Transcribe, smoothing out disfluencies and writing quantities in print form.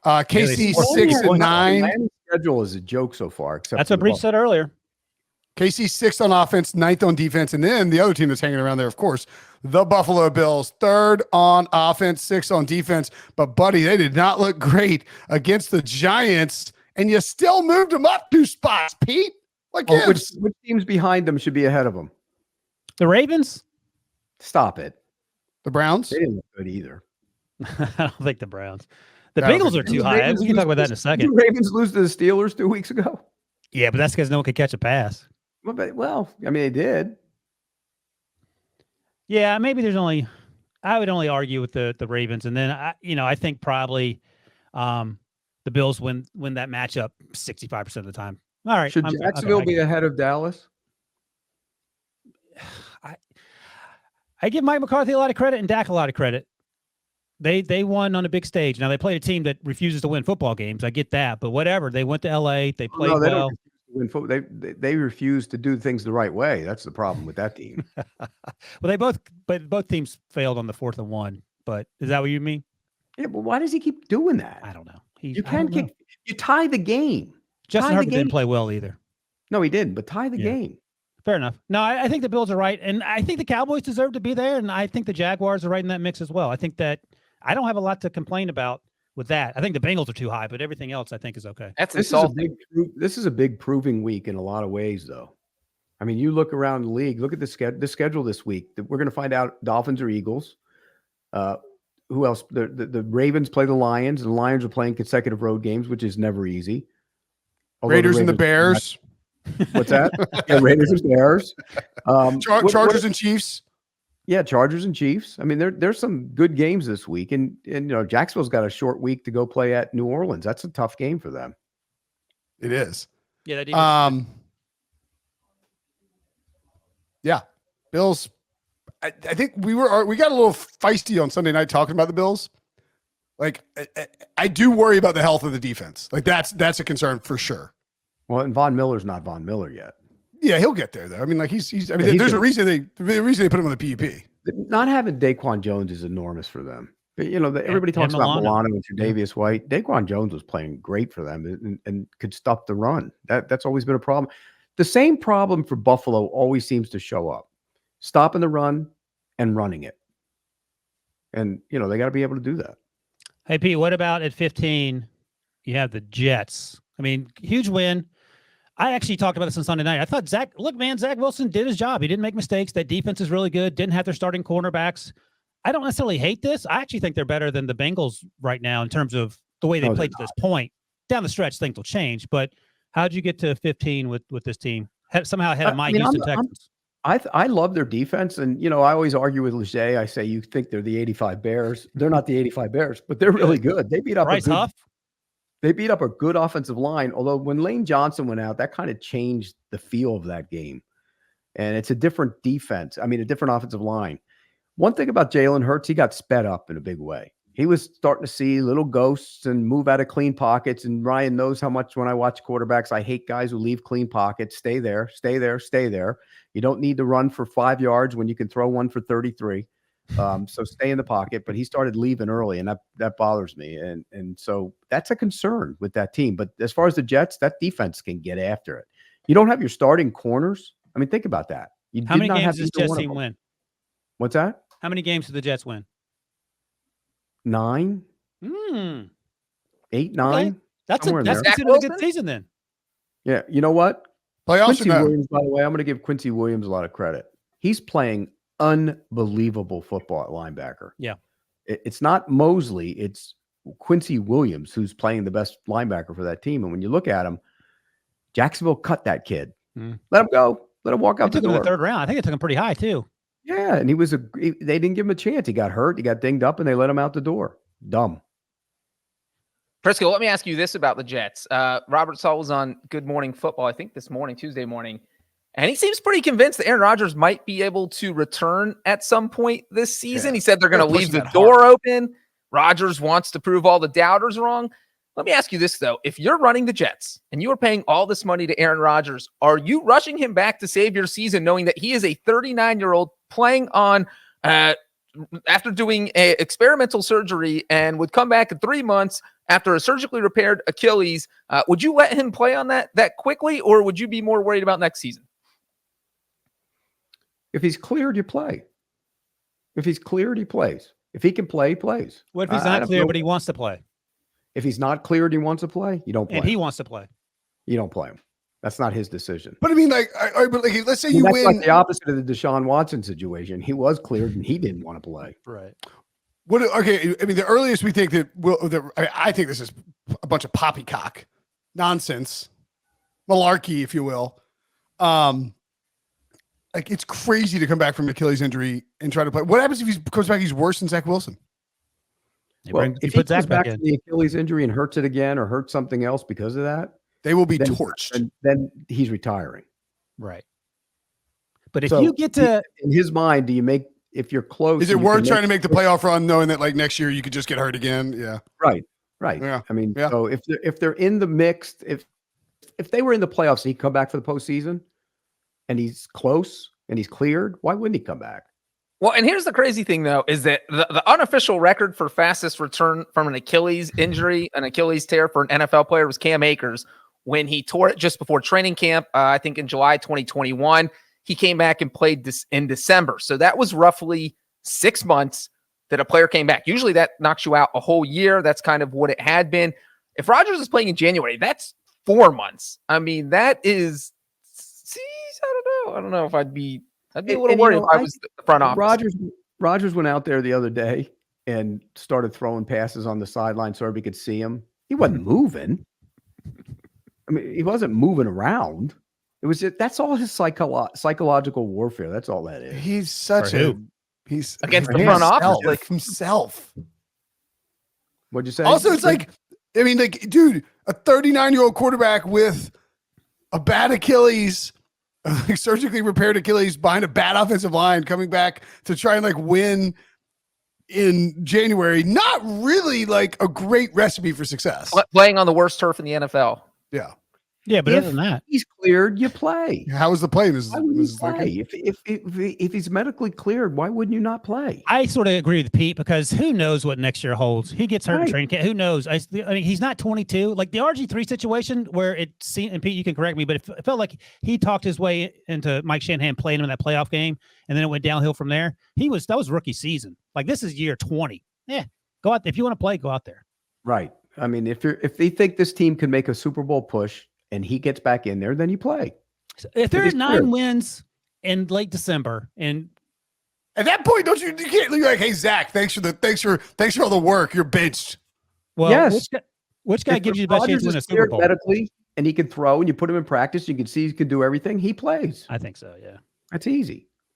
KC scored 6-9. Miami's schedule is a joke so far. Except That's what Breach said earlier. KC 6th on offense, 9th on defense, and then the other team that's hanging around there, of course, the Buffalo Bills, 3rd on offense, 6th on defense. But buddy, they did not look great against the Giants, and you still moved them up 2 spots, Pete. Like, which teams behind them should be ahead of them? The Ravens. Stop it. The Browns. They didn't look good either. I don't think the Browns. The Bengals are too high. We can talk about that in a second. Did the Ravens lose to the Steelers 2 weeks ago? Yeah, but that's because no one could catch a pass. Well, I mean, they did. Yeah, maybe I would only argue with the Ravens, and then I think probably the Bills win that matchup 65% of the time. All right, should Jacksonville be ahead of Dallas? I give Mike McCarthy a lot of credit and Dak a lot of credit. They won on a big stage. Now they played a team that refuses to win football games. I get that, but whatever. They went to LA. They played well. They refuse to do things the right way. That's the problem with that team. Well, both teams failed on the 4th and 1. But is that what you mean? Yeah, but why does he keep doing that? I don't know. You tie the game. Justin Herbert didn't play well either. No, he didn't. But tie the game. Fair enough. No, I think the Bills are right, and I think the Cowboys deserve to be there, and I think the Jaguars are right in that mix as well. I think that I don't have a lot to complain about with that. I think the Bengals are too high, but everything else I think is okay. This is a big proving week in a lot of ways, though. I mean, you look around the league, look at the schedule this week. We're going to find out Dolphins or Eagles. Who else? The Ravens play the Lions, and the Lions are playing consecutive road games, which is never easy. Raiders and the Bears. What's that? Yeah, Raiders and Bears. Chargers and Chiefs. Yeah, Chargers and Chiefs. I mean, there's some good games this week, and Jacksonville's got a short week to go play at New Orleans. That's a tough game for them. It is. Yeah, yeah, Bills. I think we got a little feisty on Sunday night talking about the Bills. Like, I do worry about the health of the defense. Like, that's a concern for sure. Well, and Von Miller's not Von Miller yet. Yeah, he'll get there though. I mean, like there's a reason they put him on the PUP. Not having Daquan Jones is enormous for them. But, everybody talks about Milano and Tre'Davious White. Daquan Jones was playing great for them and could stop the run. That's always been a problem. The same problem for Buffalo always seems to show up: stopping the run and running it. And they got to be able to do that. Hey, Pete, what about at 15? You have the Jets. I mean, huge win. I actually talked about this on Sunday night. I thought Zach Wilson did his job. He didn't make mistakes. That defense is really good. Didn't have their starting cornerbacks. I don't necessarily hate this. I actually think they're better than the Bengals right now in terms of the way they played to this point. Down the stretch, things will change. But how'd you get to 15 with this team? Somehow ahead of my Houston Texans. I love their defense. And, I always argue with Leger. I say, you think they're the 85 Bears. They're not the 85 Bears, but they're really good. They beat up Bryce Huff. They beat up a good offensive line, although when Lane Johnson went out, that kind of changed the feel of that game. And it's a different defense. I mean, a different offensive line. One thing about Jalen Hurts, he got sped up in a big way. He was starting to see little ghosts and move out of clean pockets. And Ryan knows how much when I watch quarterbacks, I hate guys who leave clean pockets. Stay there, stay there, stay there. You don't need to run for 5 yards when you can throw one for 33. So stay in the pocket, but he started leaving early, and that bothers me. And so that's a concern with that team. But as far as the Jets, that defense can get after it. You don't have your starting corners. I mean, think about that. How many games does the Jets team win? What's that? How many games did the Jets win? 9. 8, 9. Okay. That's considered a good season then. Yeah. You know what? Playoffs Quincy Williams, by the way, I'm going to give Quincy Williams a lot of credit. He's playing unbelievable football at linebacker. Yeah. It's not Mosley. It's Quincy Williams who's playing the best linebacker for that team. And when you look at him, Jacksonville cut that kid. Let him go. Let him walk out the door. In the 3rd round. I think it took him pretty high too. Yeah. And they didn't give him a chance. He got hurt. He got dinged up and they let him out the door. Dumb. Prisco, let me ask you this about the Jets. Robert Saul was on Good Morning Football, I think this morning, Tuesday morning. And he seems pretty convinced that Aaron Rodgers might be able to return at some point this season. Yeah. He said they're going to leave the door open. Rodgers wants to prove all the doubters wrong. Let me ask you this, though. If you're running the Jets and you are paying all this money to Aaron Rodgers, are you rushing him back to save your season knowing that he is a 39-year-old playing on after doing a experimental surgery and would come back in 3 months after a surgically repaired Achilles. Would you let him play on that quickly, or would you be more worried about next season? If he's cleared, you play. If he's cleared, he plays. If he can play, he plays. What if he's I not don't clear, know. but he wants to play? If he's not cleared, he wants to play. You don't play. And he him. wants to play. You don't play him. That's not his decision. But I mean, like, but like, let's say you That's win. like the opposite of the Deshaun Watson situation. He was cleared and he didn't want to play. Right. What? Okay, I mean, the earliest we think that I think this is a bunch of poppycock nonsense, malarkey, if you will. Like, it's crazy to come back from an Achilles injury and try to play. What happens if he comes back? He's worse than Zach Wilson. Well, if he comes back to the Achilles injury and hurts it again or hurts something else because of that, They will be then, torched. then he's retiring. Right. But if So, you get to in his mind, do you make if you're close? Is it worth trying to make the playoff run, knowing that like next year you could just get hurt again? Yeah. Right. Yeah. I mean, Yeah. so if they're in the mix, if they were in the playoffs, he'd come back for the postseason, and he's close and he's cleared. Why wouldn't he come back? Well, and here's the crazy thing, though, is that the unofficial record for fastest return from an Achilles injury, an Achilles tear for an NFL player was Cam Akers when he tore it just before training camp, I think in July 2021. He came back and played this in December. So that was roughly 6 months that a player came back. Usually that knocks you out a whole year. That's kind of what it had been. If Rodgers is playing in January, that's 4 months. I mean, that is, I don't know if I'd be a little worried if I was the front office. Rodgers went out there the other day and started throwing passes on the sideline so everybody could see him. He wasn't moving. I mean, he wasn't moving around. It was that's all his psychological warfare. That's all that is. He's such For a who? he's Against the himself, front office, like himself. What'd you say? Also, it's like, I mean, like, dude, a 39-year-old quarterback with a bad Achilles, like surgically repaired Achilles behind a bad offensive line, coming back to try and like win in January. Not really like a great recipe for success. Playing on the worst turf in the NFL. Yeah. yeah, but If other than that, he's cleared, you play. How was the play? Why wouldn't you play? If he's medically cleared, why wouldn't you not play? I sort of agree with Pete because who knows what next year holds? He gets hurt in Right. training camp. Who knows? I mean, he's not 22. Like the RG3 situation where it seemed, and Pete, you can correct me, but it felt like he talked his way into Mike Shanahan playing him in that playoff game, and then it went downhill from there. That was rookie season. Like this is year 20. Yeah, go out. If you want to play, go out there. Right. I mean, if they think this team can make a Super Bowl push and he gets back in there, then you play. So if there's he's 9 clear. wins in late December, and At that point, don't you can't be like, hey Zach, thanks for all the work. You're benched. well, Yes. which guy If gives you the best Rodgers chance to win a is Super cleared Bowl? medically and he can throw and you put him in practice, you can see he can do everything. He plays. I think so. Yeah. That's easy.